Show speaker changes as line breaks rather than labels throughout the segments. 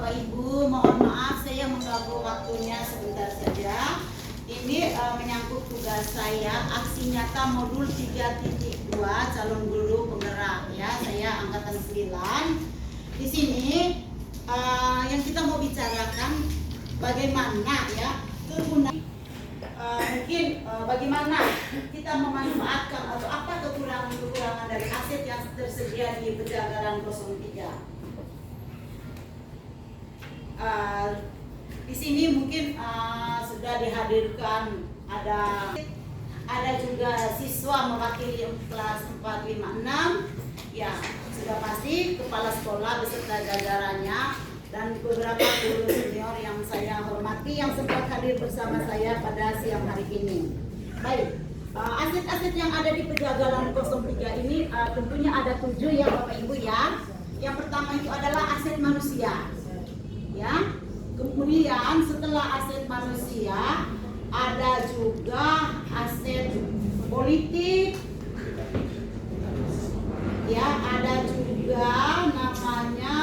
Bapak Ibu, mohon maaf saya mengganggu waktunya sebentar saja. Ini menyangkut tugas saya, aksi nyata modul 3.2 calon guru penggerak ya. Saya angkatan 9. Di sini yang kita mau bicarakan bagaimana ya kegunaan bagaimana kita memanfaatkan atau apa kekurangan-kekurangan dari aset yang tersedia di Pejagalan 03. Di sini mungkin sudah dihadirkan ada juga siswa mewakili kelas 456 ya, sudah pasti kepala sekolah beserta jajarannya dan beberapa guru senior yang saya hormati yang sempat hadir bersama saya pada siang hari ini. Baik, aset-aset yang ada di Pejagalan 03 ini tentunya ada 7 ya Bapak Ibu ya. Yang pertama itu adalah aset manusia. Ya, kemudian setelah aset manusia ada juga aset politik, ya ada juga namanya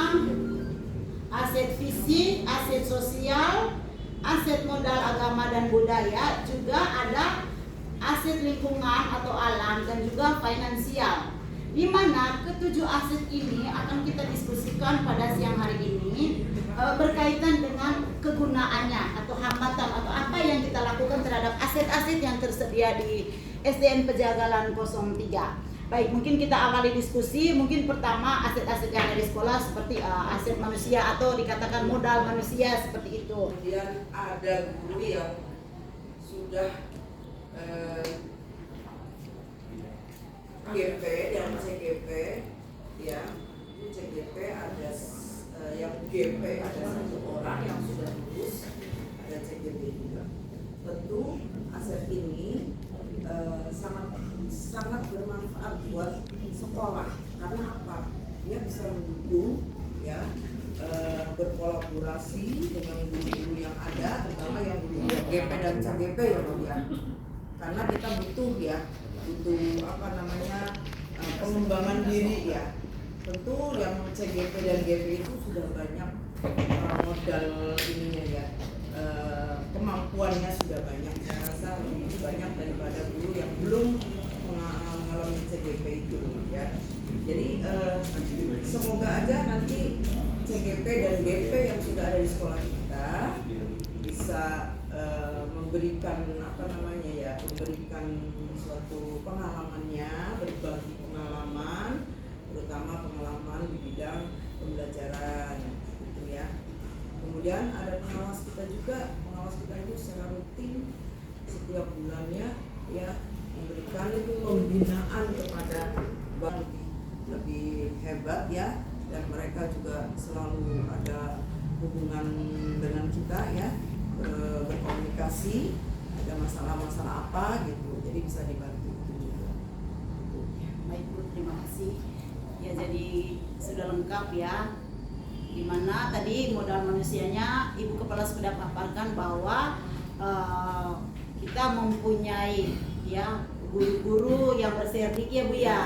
aset fisik, aset sosial, aset modal agama dan budaya, juga ada aset lingkungan atau alam dan juga finansial. Di mana ketujuh aset ini akan kita diskusikan pada siang hari ini berkaitan dengan kegunaannya atau hambatan atau apa yang kita lakukan terhadap aset-aset yang tersedia di SDN Pejagalan 03. Baik, mungkin kita awali diskusi. Mungkin pertama aset-aset yang ada di sekolah seperti aset manusia atau dikatakan modal manusia seperti itu.
Kemudian ada guru yang sudah GP dan CGP ya, CGP ada yang GP ada 1 orang yang sudah lulus, ada CGP juga. Tentu aset ini sangat bermanfaat buat sekolah karena apa? Dia bisa mendukung ya, berkolaborasi dengan guru-guru yang ada, terutama yang guru GP dan CGP ya Pak ya. Karena kita butuh pengembangan diri ya. Tentu yang CGP dan GP itu sudah banyak modal ininya ya, kemampuannya sudah banyak. Saya rasa lebih banyak daripada guru yang belum mengalami CGP itu ya. Jadi semoga aja nanti CGP dan GP yang sudah ada di sekolah kita bisa memberikan memberikan suatu pengalamannya, berbagi pengalaman, terutama pengalaman di bidang pembelajaran gitu ya. Kemudian ada pengawas kita juga. Pengawas kita itu secara rutin setiap bulannya ya memberikan pembinaan kepada lebih hebat ya, dan mereka juga selalu ada hubungan dengan kita ya, berkomunikasi, ada masalah-masalah apa gitu, jadi bisa dibantu juga.
Baik Bu, terima kasih. Ya, jadi sudah lengkap ya. Dimana tadi modal manusianya Ibu Kepala sudah paparkan bahwa kita mempunyai ya guru-guru yang berserdik ya Bu ya.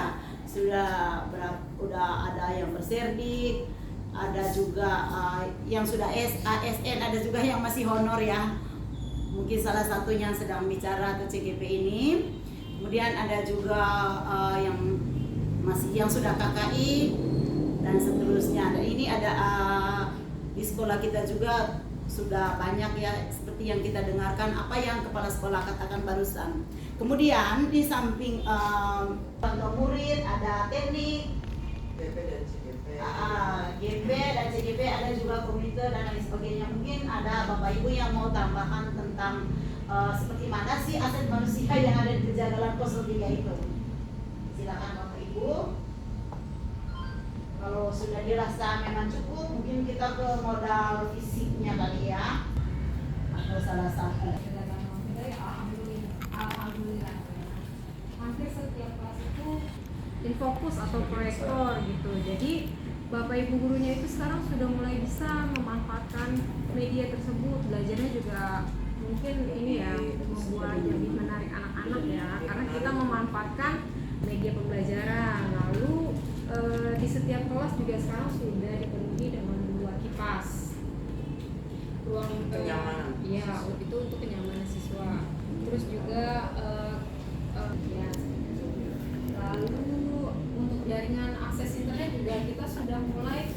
Sudah ada yang berserdik, ada juga yang sudah ASN, ada juga yang masih honor ya. Mungkin salah satunya sedang bicara ke CGP ini. Kemudian ada juga yang sudah KKI dan seterusnya. Dan ini ada di sekolah kita juga sudah banyak ya, seperti yang kita dengarkan apa yang kepala sekolah katakan barusan. Kemudian di samping untuk murid ada teknik,
GP dan CGP.
GP dan CGP, ada juga komite dan lain sebagainya. Mungkin ada Bapak Ibu yang mau tambahan tentang seperti mana sih aset manusia yang ada di Pejagalan 03 itu. Silakan Bapak Ibu. Kalau sudah dirasa memang cukup, mungkin kita ke modal fisiknya kali ya, atau salah satu.
Alhamdulillah. Hampir setiap kelas itu infokus atau proyektor gitu. Jadi Bapak Ibu gurunya itu sekarang sudah mulai bisa memanfaatkan media tersebut. Belajarnya juga mungkin ini ya, membuat lebih menarik anak-anak ya, karena kita memanfaatkan media pembelajaran. Lalu di setiap kelas juga sekarang sudah dipenuhi dengan 2 kipas ruang
Kenyamanan.
Iya, itu untuk kenyamanan siswa. Terus juga ya. Lalu untuk jaringan akses internet juga kita sudah mulai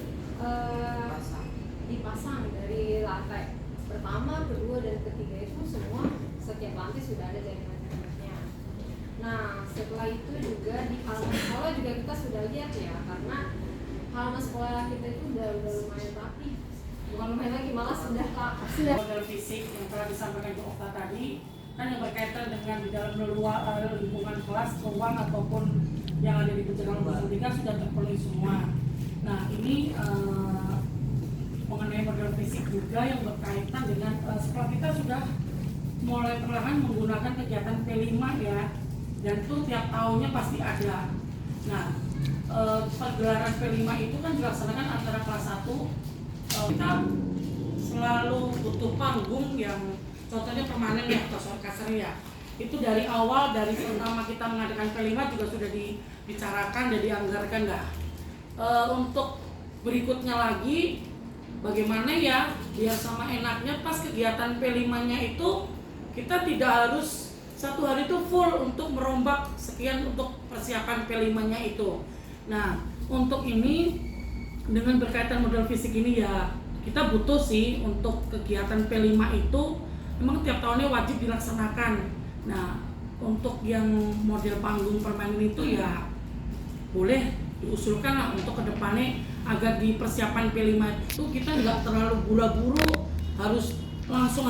dipasang dari lantai pertama, kedua, dan ketiga itu semua setiap lantai sudah ada jaringan internetnya. Nah, setelah itu juga di halaman sekolah juga kita sudah lihat ya, karena halaman sekolah kita itu udah lumayan rapi, bukan lumayan lagi, malah sudah
model fisik yang telah disampaikan ke Okta tadi kan yang berkaitan dengan di dalam lingkungan kelas, ruang ataupun yang ada di pencegahan 03 sudah terpenuhi semua. Nah ini mengenai model fisik juga yang berkaitan dengan sekolah kita sudah mulai perlahan menggunakan kegiatan P5 ya, dan itu tiap tahunnya pasti ada. Nah pergelaran P5 itu kan dilaksanakan antara kelas 1 kita selalu butuh panggung yang contohnya permanen ya atau shortcaster ya. Itu dari awal, dari pertama kita mengadakan P5 juga sudah dibicarakan dan dianggarkan dah. Untuk berikutnya lagi bagaimana ya biar sama enaknya pas kegiatan P5-nya itu kita tidak harus satu hari itu full untuk merombak sekian untuk persiapan P5-nya itu. Nah untuk ini dengan berkaitan model fisik ini ya kita butuh sih untuk kegiatan P5 itu memang tiap tahunnya wajib dilaksanakan. Nah untuk yang model panggung permanen itu ya boleh diusulkan lah untuk kedepannya agar di persiapan P5 itu kita nggak terlalu buru-buru harus langsung